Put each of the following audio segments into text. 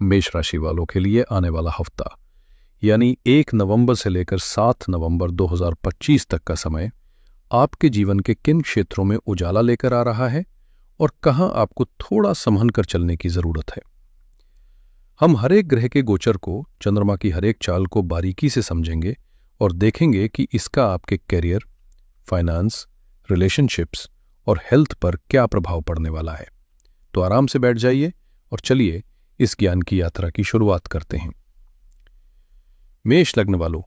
मेष राशि वालों के लिए आने वाला हफ्ता यानी 1 नवंबर से लेकर 7 नवंबर 2025 तक का समय आपके जीवन के किन क्षेत्रों में उजाला लेकर आ रहा है और कहां आपको थोड़ा संभल कर चलने की जरूरत है। हम हर एक ग्रह के गोचर को, चंद्रमा की हर एक चाल को बारीकी से समझेंगे और देखेंगे कि इसका आपके करियर, फाइनेंस, रिलेशनशिप्स और हेल्थ पर क्या प्रभाव पड़ने वाला है। तो आराम से बैठ जाइए और चलिए इस ज्ञान की यात्रा की शुरुआत करते हैं। मेष लग्न वालों,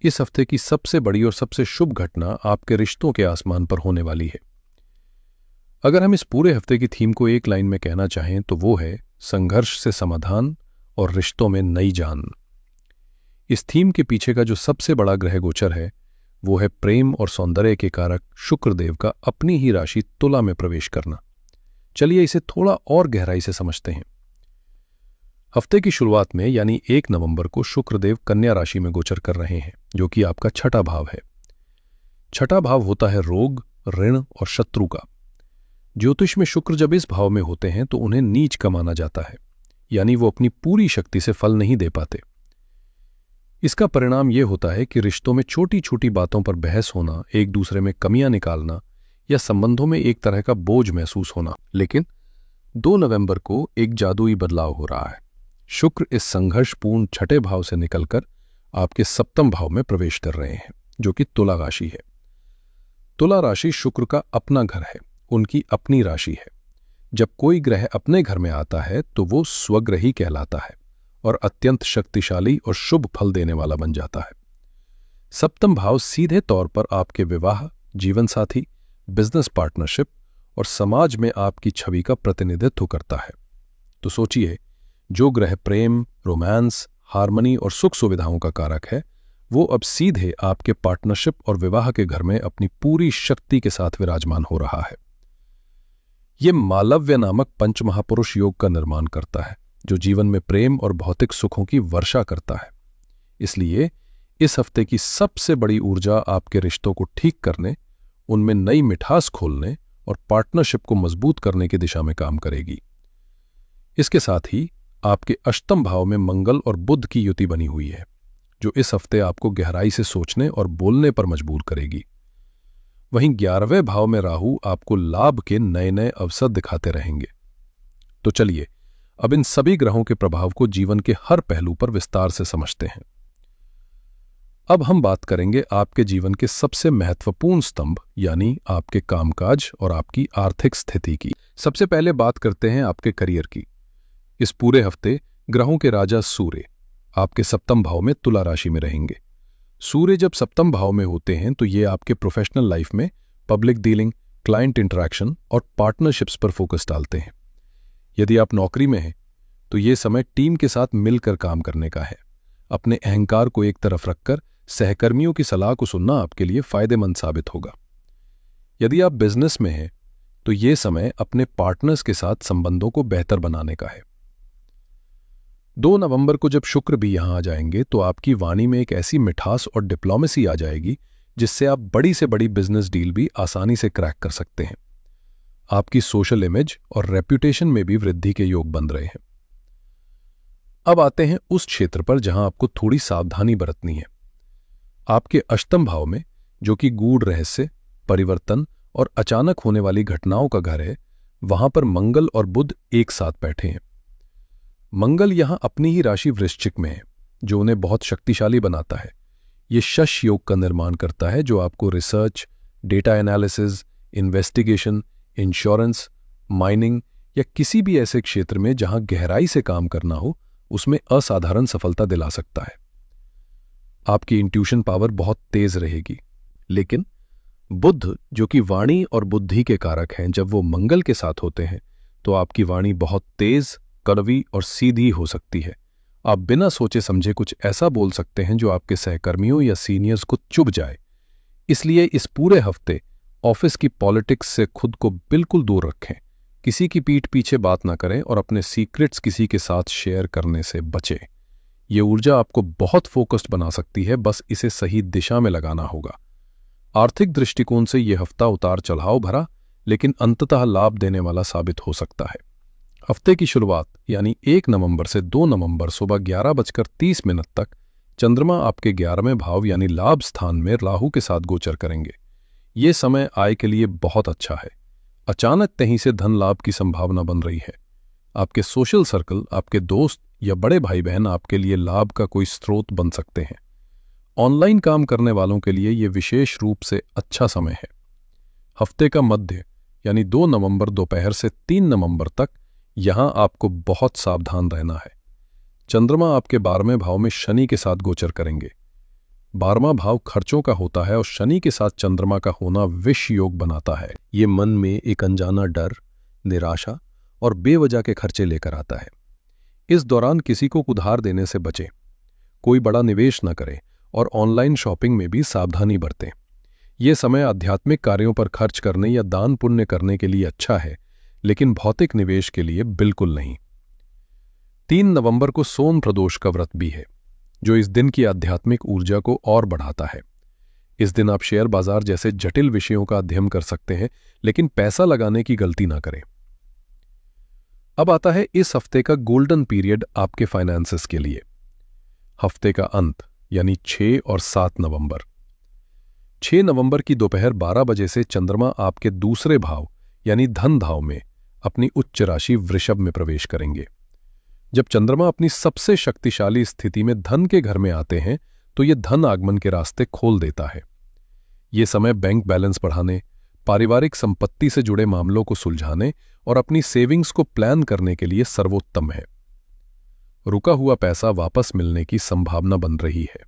इस हफ्ते की सबसे बड़ी और सबसे शुभ घटना आपके रिश्तों के आसमान पर होने वाली है। अगर हम इस पूरे हफ्ते की थीम को एक लाइन में कहना चाहें तो वो है संघर्ष से समाधान और रिश्तों में नई जान। इस थीम के पीछे का जो सबसे बड़ा ग्रह गोचर है वो है प्रेम और सौंदर्य के कारक शुक्रदेव का अपनी ही राशि तुला में प्रवेश करना। चलिए इसे थोड़ा और गहराई से समझते हैं। हफ्ते की शुरुआत में यानी 1 नवंबर को शुक्रदेव कन्या राशि में गोचर कर रहे हैं, जो कि आपका छठा भाव है। छठा भाव होता है रोग, ऋण और शत्रु का। ज्योतिष में शुक्र जब इस भाव में होते हैं तो उन्हें नीच का माना जाता है, यानी वो अपनी पूरी शक्ति से फल नहीं दे पाते। इसका परिणाम यह होता है कि रिश्तों में छोटी छोटी बातों पर बहस होना, एक दूसरे में कमियां निकालना या संबंधों में एक तरह का बोझ महसूस होना। लेकिन 2 नवंबर को एक जादुई बदलाव हो रहा है। शुक्र इस संघर्षपूर्ण छठे भाव से निकलकर आपके सप्तम भाव में प्रवेश कर रहे हैं, जो कि तुला राशि है। तुला राशि शुक्र का अपना घर है, उनकी अपनी राशि है। जब कोई ग्रह अपने घर में आता है तो वो स्वग्रही कहलाता है और अत्यंत शक्तिशाली और शुभ फल देने वाला बन जाता है। सप्तम भाव सीधे तौर पर आपके विवाह, जीवन साथी, बिजनेस पार्टनरशिप और समाज में आपकी छवि का प्रतिनिधित्व करता है। तो सोचिए, जो ग्रह प्रेम, रोमांस, हार्मनी और सुख सुविधाओं का कारक है, वो अब सीधे आपके पार्टनरशिप और विवाह के घर में अपनी पूरी शक्ति के साथ विराजमान हो रहा है। ये मालव्य नामक पंचमहापुरुष योग का निर्माण करता है, जो जीवन में प्रेम और भौतिक सुखों की वर्षा करता है। इसलिए इस हफ्ते की सबसे बड़ी ऊर्जा आपके रिश्तों को ठीक करने, उनमें नई मिठास खोलने और पार्टनरशिप को मजबूत करने की दिशा में काम करेगी। इसके साथ ही आपके अष्टम भाव में मंगल और बुध की युति बनी हुई है, जो इस हफ्ते आपको गहराई से सोचने और बोलने पर मजबूर करेगी। वहीं 11वें भाव में राहु आपको लाभ के नए नए अवसर दिखाते रहेंगे। तो चलिए अब इन सभी ग्रहों के प्रभाव को जीवन के हर पहलू पर विस्तार से समझते हैं। अब हम बात करेंगे आपके जीवन के सबसे महत्वपूर्ण स्तंभ यानी आपके कामकाज और आपकी आर्थिक स्थिति की। सबसे पहले बात करते हैं आपके करियर की। इस पूरे हफ्ते ग्रहों के राजा सूर्य आपके सप्तम भाव में तुला राशि में रहेंगे। सूर्य जब सप्तम भाव में होते हैं तो ये आपके प्रोफेशनल लाइफ में पब्लिक डीलिंग, क्लाइंट इंटरैक्शन और पार्टनरशिप्स पर फोकस डालते हैं। यदि आप नौकरी में हैं तो ये समय टीम के साथ मिलकर काम करने का है। अपने अहंकार को एक तरफ रखकर सहकर्मियों की सलाह को सुनना आपके लिए फायदेमंद साबित होगा। यदि आप बिजनेस में हैं तो ये समय अपने पार्टनर्स के साथ संबंधों को बेहतर बनाने का है। 2 नवंबर को जब शुक्र भी यहां आ जाएंगे तो आपकी वाणी में एक ऐसी मिठास और डिप्लोमेसी आ जाएगी जिससे आप बड़ी से बड़ी बिजनेस डील भी आसानी से क्रैक कर सकते हैं। आपकी सोशल इमेज और रेप्यूटेशन में भी वृद्धि के योग बन रहे हैं। अब आते हैं उस क्षेत्र पर जहां आपको थोड़ी सावधानी बरतनी है। आपके अष्टम भाव में, जो कि गूढ़ रहस्य, परिवर्तन और अचानक होने वाली घटनाओं का घर है, वहां पर मंगल और बुध एक साथ बैठे हैं। मंगल यहां अपनी ही राशि वृश्चिक में है, जो उन्हें बहुत शक्तिशाली बनाता है। ये शश योग का निर्माण करता है, जो आपको research, data analysis, investigation, insurance, mining या किसी भी ऐसे क्षेत्र में जहां गहराई से काम करना हो, उसमें असाधारण सफलता दिला सकता है। आपकी इंट्यूशन पावर बहुत तेज रहेगी। लेकिन बुध, जो कि वाणी और बुद्धि के कारक हैं, जब वो मंगल के साथ होते हैं तो आपकी वाणी बहुत तेज, कड़वी और सीधी हो सकती है। आप बिना सोचे समझे कुछ ऐसा बोल सकते हैं जो आपके सहकर्मियों या सीनियर्स को चुभ जाए। इसलिए इस पूरे हफ्ते ऑफिस की पॉलिटिक्स से खुद को बिल्कुल दूर रखें। किसी की पीठ पीछे बात ना करें और अपने सीक्रेट्स किसी के साथ शेयर करने से बचें। ये ऊर्जा आपको बहुत फोकस्ड बना सकती है, बस इसे सही दिशा में लगाना होगा। आर्थिक दृष्टिकोण से यह हफ्ता उतार चढ़ाव भरा लेकिन अंततः लाभ देने वाला साबित हो सकता है। हफ्ते की शुरुआत यानी 1 नवंबर से 2 नवंबर सुबह 11:30 तक चंद्रमा आपके 11वें भाव यानी लाभ स्थान में राहु के साथ गोचर करेंगे। ये समय आय के लिए बहुत अच्छा है। अचानक कहीं से धन लाभ की संभावना बन रही है। आपके सोशल सर्कल, आपके दोस्त या बड़े भाई बहन आपके लिए लाभ का कोई स्रोत बन सकते हैं। ऑनलाइन काम करने वालों के लिए ये विशेष रूप से अच्छा समय है। हफ्ते का मध्य यानी 2 नवंबर दोपहर से 3 नवंबर तक यहां आपको बहुत सावधान रहना है। चंद्रमा आपके 12वें भाव में शनि के साथ गोचर करेंगे। 12वां भाव खर्चों का होता है और शनि के साथ चंद्रमा का होना विष योग बनाता है। ये मन में एक अनजाना डर, निराशा और बेवजह के खर्चे लेकर आता है। इस दौरान किसी को उधार देने से बचें, कोई बड़ा निवेश न करें और ऑनलाइन शॉपिंग में भी सावधानी बरतें। ये समय आध्यात्मिक कार्यों पर खर्च करने या दान पुण्य करने के लिए अच्छा है, लेकिन भौतिक निवेश के लिए बिल्कुल नहीं। 3 नवंबर को सोम प्रदोष का व्रत भी है, जो इस दिन की आध्यात्मिक ऊर्जा को और बढ़ाता है। इस दिन आप शेयर बाजार जैसे जटिल विषयों का अध्ययन कर सकते हैं, लेकिन पैसा लगाने की गलती ना करें। अब आता है इस हफ्ते का गोल्डन पीरियड आपके फाइनेंसेस के लिए। हफ्ते का अंत यानी 6 और 7 नवंबर। 6 नवंबर की दोपहर 12 बजे से चंद्रमा आपके दूसरे भाव यानी धन भाव में अपनी उच्च राशि वृषभ में प्रवेश करेंगे। जब चंद्रमा अपनी सबसे शक्तिशाली स्थिति में धन के घर में आते हैं तो यह धन आगमन के रास्ते खोल देता है। ये समय बैंक बैलेंस बढ़ाने, पारिवारिक संपत्ति से जुड़े मामलों को सुलझाने और अपनी सेविंग्स को प्लान करने के लिए सर्वोत्तम है। रुका हुआ पैसा वापस मिलने की संभावना बन रही है।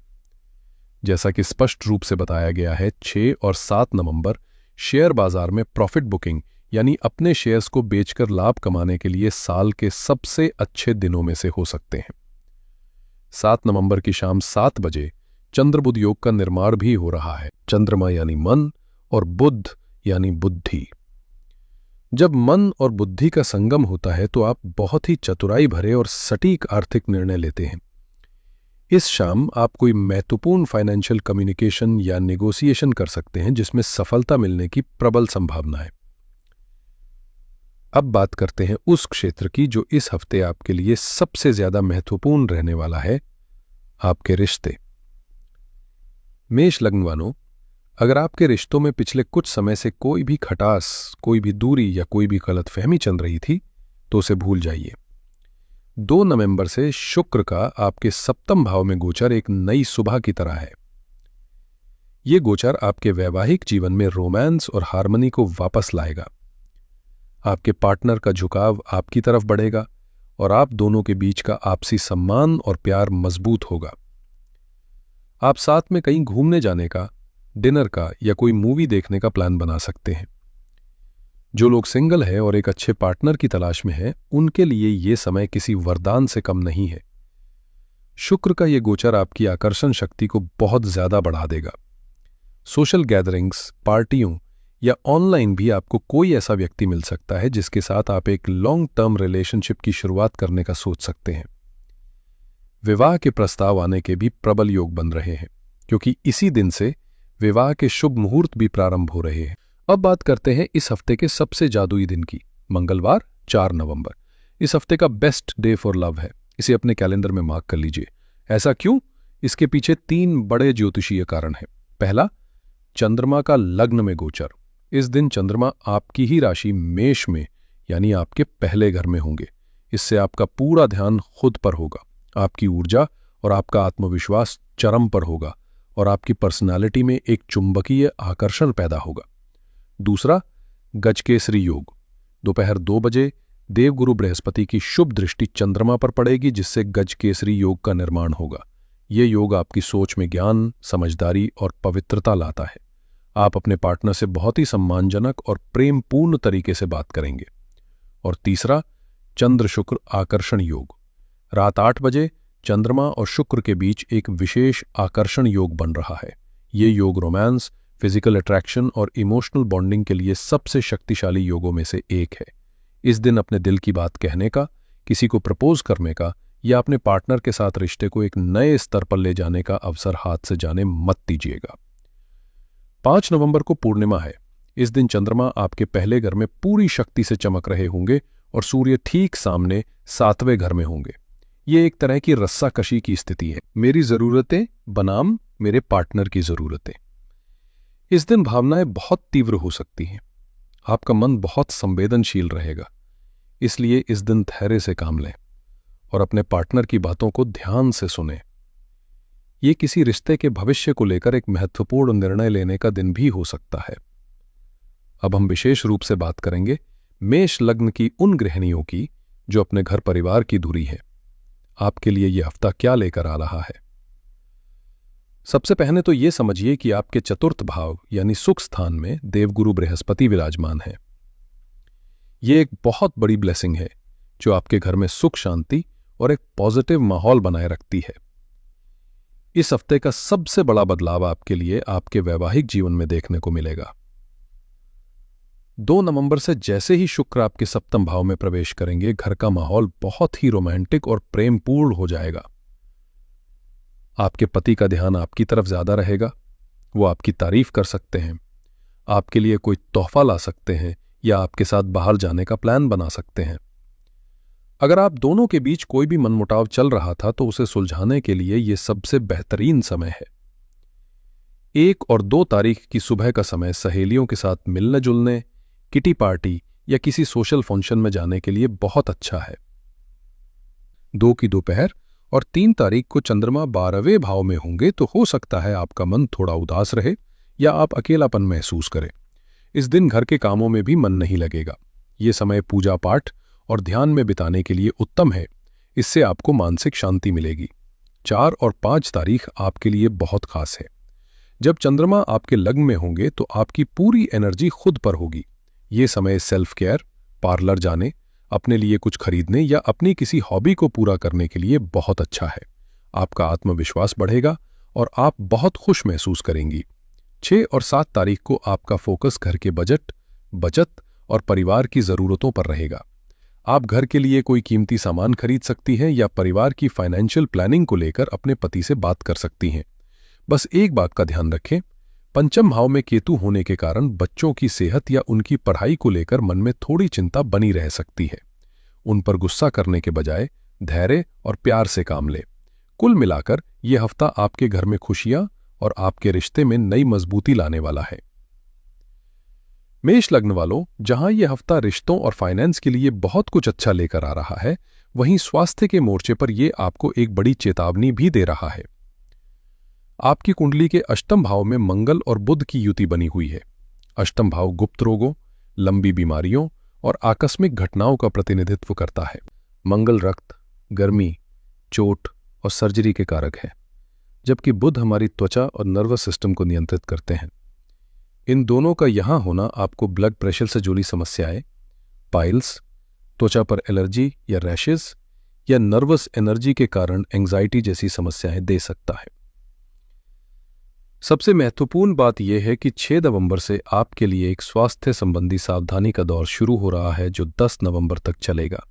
जैसा कि स्पष्ट रूप से बताया गया है, 6 और 7 नवंबर शेयर बाजार में प्रॉफिट बुकिंग यानी अपने शेयर्स को बेचकर लाभ कमाने के लिए साल के सबसे अच्छे दिनों में से हो सकते हैं। 7 नवंबर की शाम 7 बजे चंद्रबुध योग का निर्माण भी हो रहा है। चंद्रमा यानी मन और बुध यानी बुद्धि। जब मन और बुद्धि का संगम होता है तो आप बहुत ही चतुराई भरे और सटीक आर्थिक निर्णय लेते हैं। इस शाम आप कोई महत्वपूर्ण फाइनेंशियल कम्युनिकेशन या नेगोशिएशन कर सकते हैं जिसमें सफलता मिलने की प्रबल संभावना है। अब बात करते हैं उस क्षेत्र की जो इस हफ्ते आपके लिए सबसे ज्यादा महत्वपूर्ण रहने वाला है, आपके रिश्ते। मेष लग्न वालों, अगर आपके रिश्तों में पिछले कुछ समय से कोई भी खटास, कोई भी दूरी या कोई भी गलतफहमी चल रही थी तो उसे भूल जाइए। 2 नवंबर से शुक्र का आपके 7वें भाव में गोचर एक नई सुबह की तरह है। यह गोचर आपके वैवाहिक जीवन में रोमांस और हार्मनी को वापस लाएगा। आपके पार्टनर का झुकाव आपकी तरफ बढ़ेगा और आप दोनों के बीच का आपसी सम्मान और प्यार मजबूत होगा। आप साथ में कहीं घूमने जाने का, डिनर का या कोई मूवी देखने का प्लान बना सकते हैं। जो लोग सिंगल हैं और एक अच्छे पार्टनर की तलाश में हैं, उनके लिए यह समय किसी वरदान से कम नहीं है। शुक्र का यह गोचर आपकी आकर्षण शक्ति को बहुत ज्यादा बढ़ा देगा। सोशल गैदरिंग्स, पार्टियों या ऑनलाइन भी आपको कोई ऐसा व्यक्ति मिल सकता है जिसके साथ आप एक लॉन्ग टर्म रिलेशनशिप की शुरुआत करने का सोच सकते हैं। विवाह के प्रस्ताव आने के भी प्रबल योग बन रहे हैं, क्योंकि इसी दिन से विवाह के शुभ मुहूर्त भी प्रारंभ हो रहे हैं। अब बात करते हैं इस हफ्ते के सबसे जादुई दिन की, मंगलवार 4 नवंबर। इस हफ्ते का बेस्ट डे फॉर लव है। इसे अपने कैलेंडर में मार्क कर लीजिए। ऐसा क्यों? इसके पीछे 3 बड़े ज्योतिषीय कारण हैं। पहला, चंद्रमा का लग्न में गोचर। इस दिन चंद्रमा आपकी ही राशि मेष में यानी आपके पहले घर में होंगे। इससे आपका पूरा ध्यान खुद पर होगा, आपकी ऊर्जा और आपका आत्मविश्वास चरम पर होगा और आपकी पर्सनालिटी में एक चुंबकीय आकर्षण पैदा होगा। दूसरा, गजकेसरी योग। दोपहर 2 बजे देवगुरु बृहस्पति की शुभ दृष्टि चंद्रमा पर पड़ेगी, जिससे गजकेसरी योग का निर्माण होगा। ये योग आपकी सोच में ज्ञान, समझदारी और पवित्रता लाता है। आप अपने पार्टनर से बहुत ही सम्मानजनक और प्रेमपूर्ण तरीके से बात करेंगे। और तीसरा, चंद्र शुक्र आकर्षण योग। रात 8 बजे चंद्रमा और शुक्र के बीच एक विशेष आकर्षण योग बन रहा है। ये योग रोमांस, फिजिकल अट्रैक्शन और इमोशनल बॉन्डिंग के लिए सबसे शक्तिशाली योगों में से एक है। इस दिन अपने दिल की बात कहने का, किसी को प्रपोज करने का या अपने पार्टनर के साथ रिश्ते को एक नए स्तर पर ले जाने का अवसर हाथ से जाने मत दीजिएगा। 5 नवंबर को पूर्णिमा है। इस दिन चंद्रमा आपके पहले घर में पूरी शक्ति से चमक रहे होंगे और सूर्य ठीक सामने 7वें घर में होंगे। ये एक तरह की रस्साकशी की स्थिति है। मेरी जरूरतें बनाम मेरे पार्टनर की जरूरतें। इस दिन भावनाएं बहुत तीव्र हो सकती हैं। आपका मन बहुत संवेदनशील रहेगा, इसलिए इस दिन धैर्य से काम लें और अपने पार्टनर की बातों को ध्यान से सुनें। ये किसी रिश्ते के भविष्य को लेकर एक महत्वपूर्ण निर्णय लेने का दिन भी हो सकता है। अब हम विशेष रूप से बात करेंगे मेष लग्न की उन गृहिणियों की जो अपने घर परिवार की दूरी है। आपके लिए यह हफ्ता क्या लेकर आ रहा है? सबसे पहले तो यह समझिए कि आपके चतुर्थ भाव यानी सुख स्थान में देवगुरु बृहस्पति विराजमान है। यह एक बहुत बड़ी ब्लेसिंग है जो आपके घर में सुख शांति और एक पॉजिटिव माहौल बनाए रखती है। इस हफ्ते का सबसे बड़ा बदलाव आपके लिए आपके वैवाहिक जीवन में देखने को मिलेगा। 2 नवंबर से जैसे ही शुक्र आपके सप्तम भाव में प्रवेश करेंगे, घर का माहौल बहुत ही रोमांटिक और प्रेमपूर्ण हो जाएगा। आपके पति का ध्यान आपकी तरफ ज्यादा रहेगा। वो आपकी तारीफ कर सकते हैं, आपके लिए कोई तोहफा ला सकते हैं या आपके साथ बाहर जाने का प्लान बना सकते हैं। अगर आप दोनों के बीच कोई भी मनमुटाव चल रहा था तो उसे सुलझाने के लिए यह सबसे बेहतरीन समय है। 1 और 2 तारीख की सुबह का समय सहेलियों के साथ मिलने जुलने, किटी पार्टी या किसी सोशल फंक्शन में जाने के लिए बहुत अच्छा है। 2 की दोपहर और 3 तारीख को चंद्रमा 12वें भाव में होंगे तो हो सकता है आपका मन थोड़ा उदास रहे या आप अकेलापन महसूस करें। इस दिन घर के कामों में भी मन नहीं लगेगा। ये समय पूजा पाठ और ध्यान में बिताने के लिए उत्तम है। इससे आपको मानसिक शांति मिलेगी। 4 और 5 तारीख आपके लिए बहुत खास है। जब चंद्रमा आपके लग्न में होंगे तो आपकी पूरी एनर्जी खुद पर होगी। ये समय सेल्फ केयर, पार्लर जाने, अपने लिए कुछ खरीदने या अपनी किसी हॉबी को पूरा करने के लिए बहुत अच्छा है। आपका आत्मविश्वास बढ़ेगा और आप बहुत खुश महसूस करेंगी। 6 और 7 तारीख को आपका फोकस घर के बजट, बचत और परिवार की जरूरतों पर रहेगा। आप घर के लिए कोई कीमती सामान खरीद सकती हैं या परिवार की फाइनेंशियल प्लानिंग को लेकर अपने पति से बात कर सकती हैं। बस एक बात का ध्यान रखें, पंचम भाव में केतु होने के कारण बच्चों की सेहत या उनकी पढ़ाई को लेकर मन में थोड़ी चिंता बनी रह सकती है। उन पर गुस्सा करने के बजाय धैर्य और प्यार से काम लें। कुल मिलाकर यह हफ्ता आपके घर में खुशियां और आपके रिश्ते में नई मजबूती लाने वाला है। मेष लग्न वालों, जहां यह हफ्ता रिश्तों और फाइनेंस के लिए बहुत कुछ अच्छा लेकर आ रहा है, वहीं स्वास्थ्य के मोर्चे पर यह आपको एक बड़ी चेतावनी भी दे रहा है। आपकी कुंडली के अष्टम भाव में मंगल और बुध की युति बनी हुई है। अष्टम भाव गुप्त रोगों, लंबी बीमारियों और आकस्मिक घटनाओं का प्रतिनिधित्व करता है। मंगल रक्त, गर्मी, चोट और सर्जरी के कारक है, जबकि बुध हमारी त्वचा और नर्वस सिस्टम को नियंत्रित करते हैं। इन दोनों का यहां होना आपको ब्लड प्रेशर से जुड़ी समस्याएं, पाइल्स, त्वचा पर एलर्जी या रैशेज या नर्वस एनर्जी के कारण एंजाइटी जैसी समस्याएं दे सकता है। सबसे महत्वपूर्ण बात यह है कि 6 नवंबर से आपके लिए एक स्वास्थ्य संबंधी सावधानी का दौर शुरू हो रहा है जो 10 नवंबर तक चलेगा।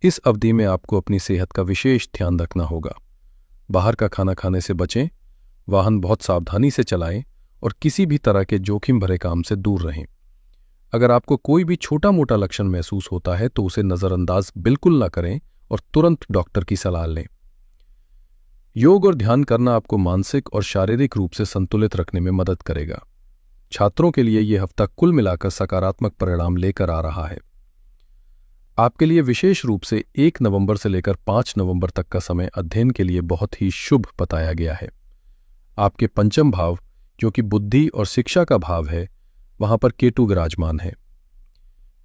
इस अवधि में आपको अपनी सेहत का विशेष ध्यान रखना होगा। बाहर का खाना खाने से बचें, वाहन बहुत सावधानी से चलाएं और किसी भी तरह के जोखिम भरे काम से दूर रहें। अगर आपको कोई भी छोटा मोटा लक्षण महसूस होता है तो उसे नजरअंदाज बिल्कुल ना करें और तुरंत डॉक्टर की सलाह लें। योग और ध्यान करना आपको मानसिक और शारीरिक रूप से संतुलित रखने में मदद करेगा। छात्रों के लिए यह हफ्ता कुल मिलाकर सकारात्मक परिणाम लेकर आ रहा है। आपके लिए विशेष रूप से 1 नवंबर से लेकर 5 नवंबर तक का समय अध्ययन के लिए बहुत ही शुभ बताया गया है। आपके पंचम भाव, जो कि बुद्धि और शिक्षा का भाव है, वहां पर केतु विराजमान है।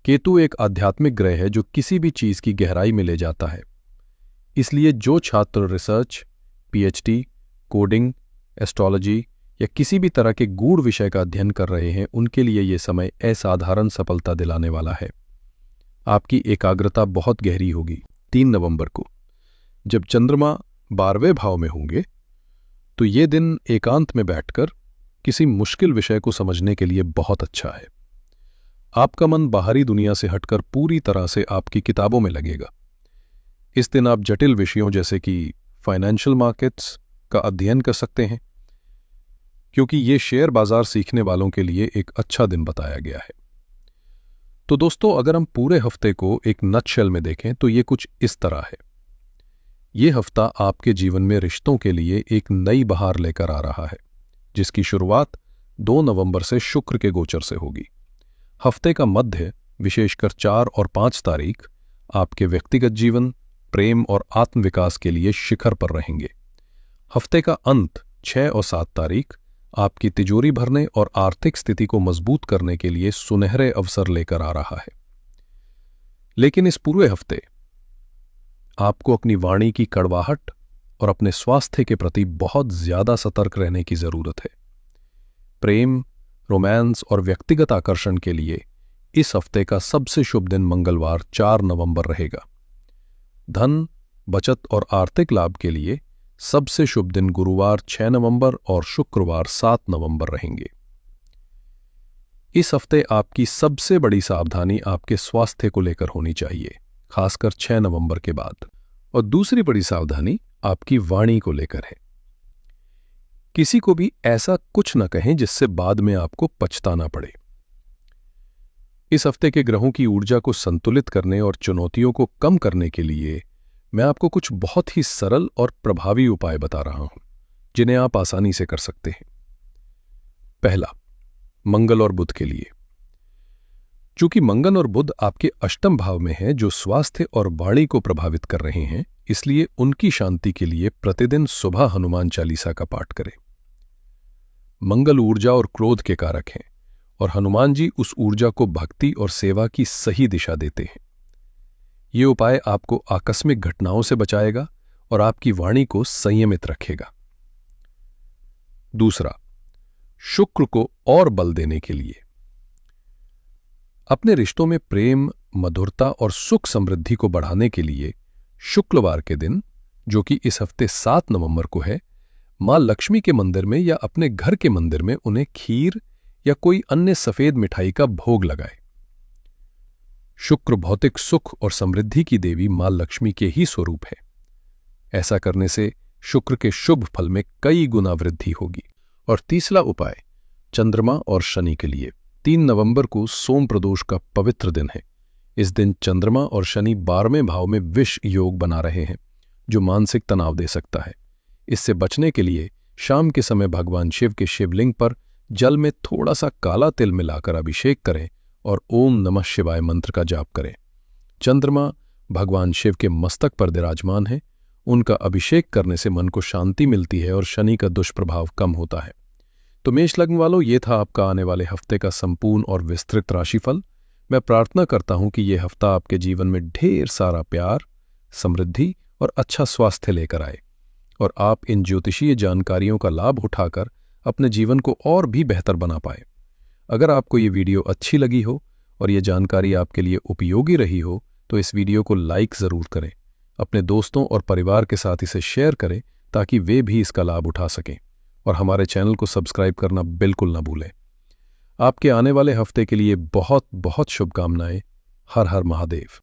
केतु एक आध्यात्मिक ग्रह है जो किसी भी चीज की गहराई में ले जाता है। इसलिए जो छात्र रिसर्च, पीएचडी, कोडिंग, एस्ट्रोलॉजी या किसी भी तरह के गूढ़ विषय का अध्ययन कर रहे हैं, उनके लिए यह समय असाधारण सफलता दिलाने वाला है। आपकी एकाग्रता बहुत गहरी होगी। 3 नवंबर को जब चंद्रमा 12वें भाव में होंगे तो ये दिन एकांत में बैठकर किसी मुश्किल विषय को समझने के लिए बहुत अच्छा है। आपका मन बाहरी दुनिया से हटकर पूरी तरह से आपकी किताबों में लगेगा। इस दिन आप जटिल विषयों जैसे कि फाइनेंशियल मार्केट्स का अध्ययन कर सकते हैं, क्योंकि ये शेयर बाजार सीखने वालों के लिए एक अच्छा दिन बताया गया है। तो दोस्तों, अगर हम पूरे हफ्ते को एक नटशेल में देखें तो ये कुछ इस तरह है। ये हफ्ता आपके जीवन में रिश्तों के लिए एक नई बहार लेकर आ रहा है, जिसकी शुरुआत 2 नवंबर से शुक्र के गोचर से होगी। हफ्ते का मध्य, विशेषकर 4 और 5 तारीख, आपके व्यक्तिगत जीवन, प्रेम और आत्मविकास के लिए शिखर पर रहेंगे। हफ्ते का अंत 6 और 7 तारीख आपकी तिजोरी भरने और आर्थिक स्थिति को मजबूत करने के लिए सुनहरे अवसर लेकर आ रहा है। लेकिन इस पूरे हफ्ते आपको अपनी वाणी की कड़वाहट और अपने स्वास्थ्य के प्रति बहुत ज्यादा सतर्क रहने की जरूरत है। प्रेम, रोमांस और व्यक्तिगत आकर्षण के लिए इस हफ्ते का सबसे शुभ दिन मंगलवार 4 नवंबर रहेगा। धन, बचत और आर्थिक लाभ के लिए सबसे शुभ दिन गुरुवार 6 नवंबर और शुक्रवार 7 नवंबर रहेंगे। इस हफ्ते आपकी सबसे बड़ी सावधानी आपके स्वास्थ्य को लेकर होनी चाहिए, खासकर 6 नवंबर के बाद। और दूसरी बड़ी सावधानी आपकी वाणी को लेकर है। किसी को भी ऐसा कुछ न कहें जिससे बाद में आपको पछताना पड़े। इस हफ्ते के ग्रहों की ऊर्जा को संतुलित करने और चुनौतियों को कम करने के लिए मैं आपको कुछ बहुत ही सरल और प्रभावी उपाय बता रहा हूं, जिन्हें आप आसानी से कर सकते हैं। पहला, मंगल और बुध के लिए। चूंकि मंगल और बुध आपके अष्टम भाव में हैं, जो स्वास्थ्य और वाणी को प्रभावित कर रहे हैं, इसलिए उनकी शांति के लिए प्रतिदिन सुबह हनुमान चालीसा का पाठ करें। मंगल ऊर्जा और क्रोध के कारक हैं और हनुमान जी उस ऊर्जा को भक्ति और सेवा की सही दिशा देते हैं। ये उपाय आपको आकस्मिक घटनाओं से बचाएगा और आपकी वाणी को संयमित रखेगा। दूसरा, शुक्र को और बल देने के लिए। अपने रिश्तों में प्रेम, मधुरता और सुख समृद्धि को बढ़ाने के लिए शुक्रवार के दिन, जो कि इस हफ्ते 7 नवंबर को है, मां लक्ष्मी के मंदिर में या अपने घर के मंदिर में उन्हें खीर या कोई अन्य सफेद मिठाई का भोग लगाए। शुक्र भौतिक सुख और समृद्धि की देवी मां लक्ष्मी के ही स्वरूप है। ऐसा करने से शुक्र के शुभ फल में कई गुना वृद्धि होगी। और तीसरा उपाय, चंद्रमा और शनि के लिए। 3 नवंबर को सोम प्रदोष का पवित्र दिन है। इस दिन चंद्रमा और शनि 12वें भाव में विष योग बना रहे हैं, जो मानसिक तनाव दे सकता है। इससे बचने के लिए शाम के समय भगवान शिव के शिवलिंग पर जल में थोड़ा सा काला तिल मिलाकर अभिषेक करें और ओम नमः शिवाय मंत्र का जाप करें। चंद्रमा भगवान शिव के मस्तक पर विराजमान है। उनका अभिषेक करने से मन को शांति मिलती है और शनि का दुष्प्रभाव कम होता है। तो मेष लग्न वालों, ये था आपका आने वाले हफ्ते का संपूर्ण और विस्तृत राशिफल। मैं प्रार्थना करता हूं कि यह हफ्ता आपके जीवन में ढेर सारा प्यार, समृद्धि और अच्छा स्वास्थ्य लेकर आए और आप इन ज्योतिषीय जानकारियों का लाभ उठाकर अपने जीवन को और भी बेहतर बना पाए। अगर आपको ये वीडियो अच्छी लगी हो और ये जानकारी आपके लिए उपयोगी रही हो, तो इस वीडियो को लाइक ज़रूर करें। अपने दोस्तों और परिवार के साथ इसे शेयर करें ताकि वे भी इसका लाभ उठा सकें। और हमारे चैनल को सब्सक्राइब करना बिल्कुल न भूलें। आपके आने वाले हफ्ते के लिए बहुत बहुत शुभकामनाएं। हर हर महादेव।